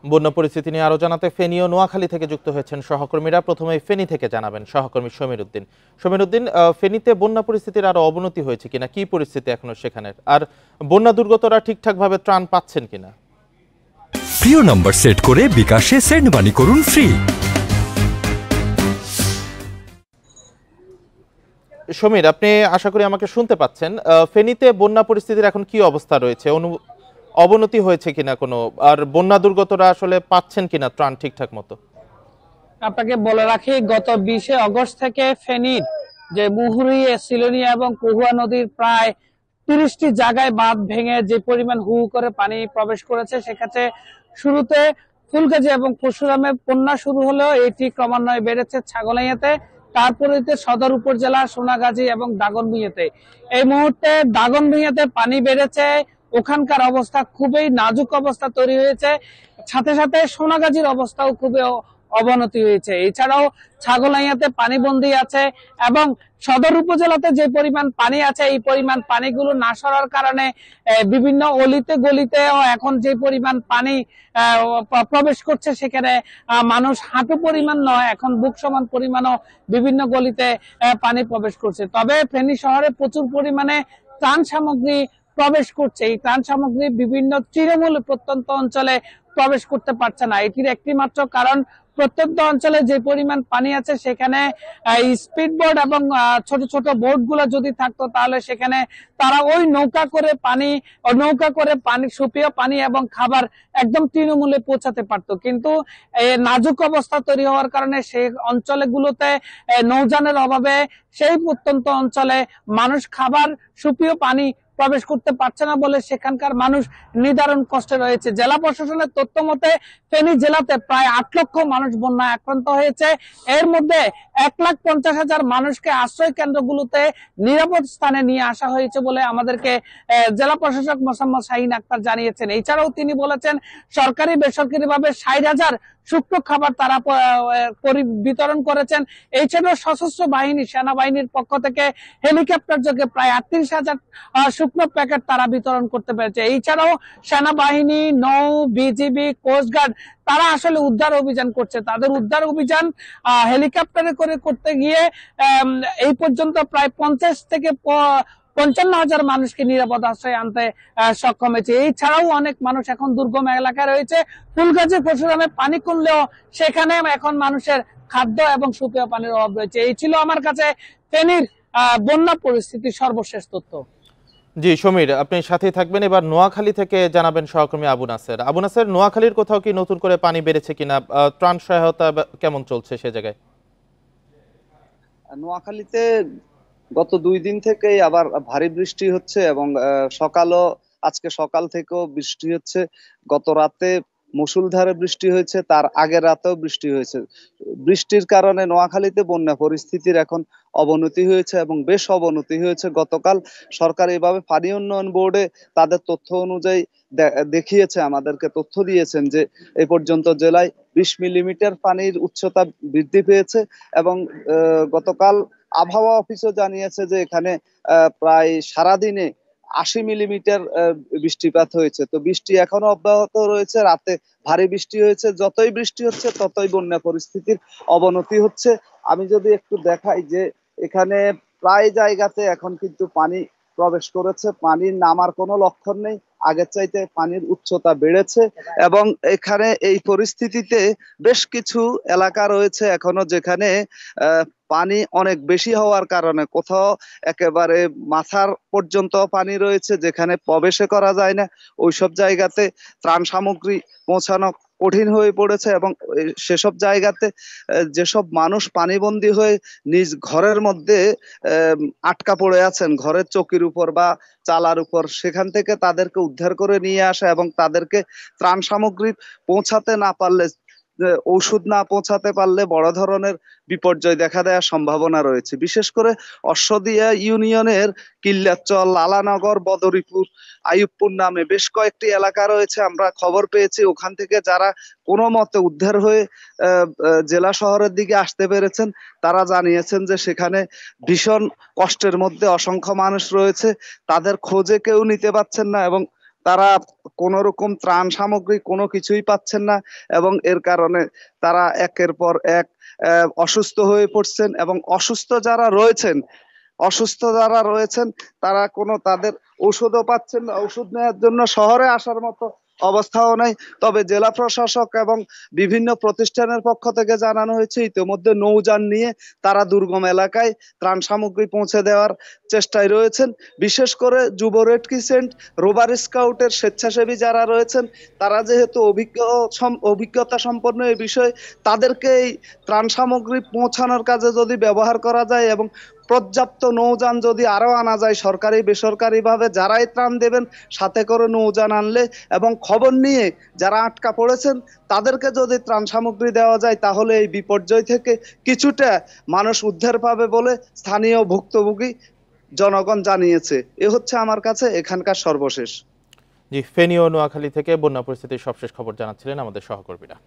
বন্যা পরিস্থিতি নিয়ে আরো জানাতে ফেনী ও নোয়াখালী থেকে যুক্ত হয়েছেন সহকর্মীরা। প্রথমে ফেনী থেকে জানাবেন সহকর্মী সমীর উদ্দিন। সমীর উদ্দিন, ফেনীতে বন্যা পরিস্থিতির আরো অবনতি হয়েছে কিনা, কি পরিস্থিতি এখনো সেখানে, আর বন্যা দুর্গতরা ঠিকঠাকভাবে ত্রাণ পাচ্ছেন কিনা? প্রিয় নম্বর সেট করে বিকাশে সেন্ড মানি করুন ফ্রি। সমীর, আপনি আশা করি আমাকে শুনতে পাচ্ছেন। ফেনীতে বন্যা পরিস্থিতির এখন কি অবস্থা রয়েছে, অবনতি হয়েছে কিনা কোনো, আর বন্যা দুর্গতরা আসলে পাচ্ছেন কিনা ত্রাণ ঠিকঠাক মতো? আপনাকে বলে রাখি, গত 20 আগস্ট থেকে ফেনীর যে মুহুরী, সিলোনিয়া এবং কহুয়া নদীর প্রায় 30টি জায়গায় বাঁধ ভেঙে যে পরিমাণ হু করে পানি প্রবেশ করেছে, সেক্ষেত্রে শুরুতে ফুলগাজী এবং পরশুরামে বন্যা শুরু হলেও এটি ক্রমান্বয়ে বেড়েছে ছাগলাইয়াতে, তারপরে সদর উপজেলা সোনাগাজী এবং দাগনভূঞাতে। এই মুহূর্তে দাগনভূঞাতে পানি বেড়েছে, ওখানকার অবস্থা খুবই নাজুক অবস্থা তৈরি হয়েছে, সাথে সাথে সোনাগাজীর অবস্থাও খুবই অবনতি হয়েছে। এছাড়াও ছাগলাইয়াতে পানিবন্দী আছে এবং সদর উপজেলাতে যে পরিমাণ পানি আছে, এই পরিমাণ পানিগুলো না সরার কারণে বিভিন্ন অলিতে গলিতে এখন যে পরিমাণ পানি প্রবেশ করছে, সেখানে মানুষ হাঁটু পরিমাণ নয়, এখন বুক সমান পরিমাণও বিভিন্ন গলিতে পানি প্রবেশ করছে। তবে ফেনী শহরে প্রচুর পরিমাণে ত্রাণ সামগ্রী প্রবেশ করছে। এই ত্রাণ সামগ্রী বিভিন্ন তৃণমূল প্রত্যন্ত অঞ্চলে প্রবেশ করতে পারছে না। এটির একটি মাত্র কারণ, প্রত্যন্ত অঞ্চলে যে পরিমাণ পানি আছে সেখানে স্পিড বোট এবং ছোট ছোট বোট গুলো যদি থাকতো, তাহলে সেখানে তারা ওই নৌকা করে পানি সুপেয় পানি এবং খাবার একদম তৃণমূলে পৌঁছাতে পারতো। কিন্তু নাজুক অবস্থা তৈরি হওয়ার কারণে সেই অঞ্চলগুলোতে নৌযানের অভাবে সেই প্রত্যন্ত অঞ্চলে মানুষ খাবার, সুপেয় পানি প্রবেশ করতে পারছে না বলে সেখানকার মানুষ নিদারুণ কষ্টে রয়েছে। জেলা প্রশাসনের তথ্য মতে ফেনী জেলাতে প্রায় 8 লক্ষ মানুষ বন্যায় আক্রান্ত হয়েছে। এর মধ্যে 1,50,000 মানুষকে আশ্রয় কেন্দ্রগুলোতে নিরাপদ স্থানে নিয়ে আসা হয়েছে বলে আমাদেরকে জেলা প্রশাসক মোসাম্মদ শাহিন আক্তার জানিয়েছেন। এছাড়াও তিনি বলেছেন, সরকারি বেসরকারি ভাবে 60,000 শুকনো খাবার তারা বিতরণ করেছেন। এছাড়াও সশস্ত্র বাহিনী, সেনাবাহিনীর পক্ষ থেকে হেলিকপ্টার যোগে প্রায় 38,000 শুকনো প্যাকেট তারা বিতরণ করতে পেরেছে। এছাড়াও সেনাবাহিনী, নৌ, বিজিবি, কোস্টগার্ড তারা আসলে উদ্ধার অভিযান করছে। তাদের উদ্ধার অভিযান হেলিকপ্টারে করে করতে গিয়ে এই পর্যন্ত প্রায় 50 থেকে 55,000 মানুষকে নিরাপদ আশ্রয় আনতে সক্ষম হয়েছে। এছাড়াও অনেক মানুষ এখন দুর্গম এলাকায় রয়েছে। ফুলগাজী, পরশুরামে পানি কমলেও সেখানে এখন মানুষের খাদ্য এবং সুপেয় পানির অভাব রয়েছে। এই ছিল আমার কাছে ফেনীর বন্যা পরিস্থিতির সর্বশেষ তথ্য। জি সমীর, আপনি সাথেই থাকবেন। এবার নোয়াখালী থেকে জানাবেন সহকর্মী আবু নাসের। আবু নাসের, নোয়াখালীর কোথাও কি নতুন করে পানি বেড়েছে কিনা, ত্রাণ সহায়তা কেমন চলছে সে জায়গায়? নোয়াখালীতে গত 2 দিন থেকেই আবার ভারী বৃষ্টি হচ্ছে এবং আজকে সকাল থেকেও বৃষ্টি হচ্ছে। গত রাতে মুষলধারে বৃষ্টি হয়েছে, তার আগের রাতেও বৃষ্টি হয়েছে। বৃষ্টির কারণে নোয়াখালীতে বন্যা পরিস্থিতির এখন অবনতি হয়েছে এবং বেশ অবনতি হয়েছে। গতকাল সরকারিভাবে পানি উন্নয়ন বোর্ডে তাদের তথ্য অনুযায়ী দেখিয়েছে, আমাদেরকে তথ্য দিয়েছেন যে এই পর্যন্ত জেলায় 20 মিলিমিটার পানির উচ্চতা বৃদ্ধি পেয়েছে এবং গতকাল আবহাওয়া অফিসও জানিয়েছে যে এখানে প্রায় সারাদিনে 80 মিলিমিটার বৃষ্টিপাত হয়েছে। তো বৃষ্টি এখনো অব্যাহত রয়েছে, রাতে ভারী বৃষ্টি হয়েছে। যতই বৃষ্টি হচ্ছে ততই বন্যা পরিস্থিতির অবনতি হচ্ছে। আমি যদি একটু দেখাই যে এখানে প্রায় জায়গাতে এখন কিন্তু পানি প্রবেশ করেছে, পানির নামার কোনো লক্ষণ নেই, আগের চাইতে পানির উচ্চতা বেড়েছে এবং এখানে এই পরিস্থিতিতে বেশ কিছু এলাকা রয়েছে এখনো যেখানে পানি অনেক বেশি হওয়ার কারণে কোথাও একেবারে মাথার পর্যন্ত পানি রয়েছে, যেখানে প্রবেশে করা যায় না। ওইসব জায়গাতে ত্রাণ সামগ্রী পৌঁছানো কঠিন হয়ে পড়েছে এবং সেসব জায়গাতে যেসব মানুষ পানিবন্দী হয়ে নিজ ঘরের মধ্যে আটকা পড়ে আছেন, ঘরের চৌকির উপর বা চালার উপর, সেখান থেকে তাদেরকে উদ্ধার করে নিয়ে আসা এবং তাদেরকে ত্রাণ সামগ্রী পৌঁছাতে না পারলে, ঔষধ না পৌঁছাতে পারলে বড় ধরনের বিপর্যয় দেখা দেওয়ার সম্ভাবনা রয়েছে। বিশেষ করে অশ্বদিয়া ইউনিয়নের কিল্লাচল, লালানগর, বদরিপুর, আইয়ুবপুর নামে বেশ কয়েকটি এলাকা রয়েছে। আমরা খবর পেয়েছি ওখান থেকে যারা কোনো মতে উদ্ধার হয়ে জেলা শহরের দিকে আসতে পেরেছেন, তারা জানিয়েছেন যে সেখানে ভীষণ কষ্টের মধ্যে অসংখ্য মানুষ রয়েছে, তাদের খোঁজে কেউ নিতে পারছেন না এবং তারা কোনো রকম ত্রাণ সামগ্রী কোনো কিছুই পাচ্ছেন না, এবং এর কারণে তারা একের পর এক অসুস্থ হয়ে পড়ছেন, এবং অসুস্থ যারা রয়েছেন তারা তাদের ওষুধও পাচ্ছেন না, ওষুধ নেওয়ার জন্য শহরে আসার মতো অবস্থাও নাই। তবে জেলা প্রশাসক এবং বিভিন্ন প্রতিষ্ঠানের পক্ষ থেকে জানানো হয়েছে ইতিমধ্যে নৌযান নিয়ে তারা দুর্গম এলাকায় ত্রাণ সামগ্রী পৌঁছে দেওয়ার চেষ্টায় রয়েছেন। বিশেষ করে যুব রেড ক্রিসেন্ট, রোভার স্কাউটের স্বেচ্ছাসেবী যারা রয়েছেন তারা যেহেতু অভিজ্ঞতা সম্পন্ন এই বিষয়ে, তাদেরকে এই ত্রাণ সামগ্রী পৌঁছানোর কাজে যদি ব্যবহার করা যায় এবং পর্যাপ্ত নৌযান যদি আরো আনা যায় সরকারি বেসরকারি ভাবে, যারাই ত্রাণ দেবেন সাথে করে নৌযান আনলে এবং খবর নিয়ে যারা আটকা পড়েছেন তাদেরকে যদি ত্রাণ সামগ্রী দেওয়া যায় তাহলে এই বিপর্যয় থেকে কিছুটা মানুষ উদ্ধার পাবে বলে স্থানীয় ভুক্তভোগী জনগণ জানিয়েছে। এ হচ্ছে আমার কাছে এখানকার সর্বশেষ। জি, ফেনী ও নোয়াখালী থেকে বন্যা পরিস্থিতির সবশেষ খবর জানাচ্ছিলেন আমাদের সহকর্মীরা।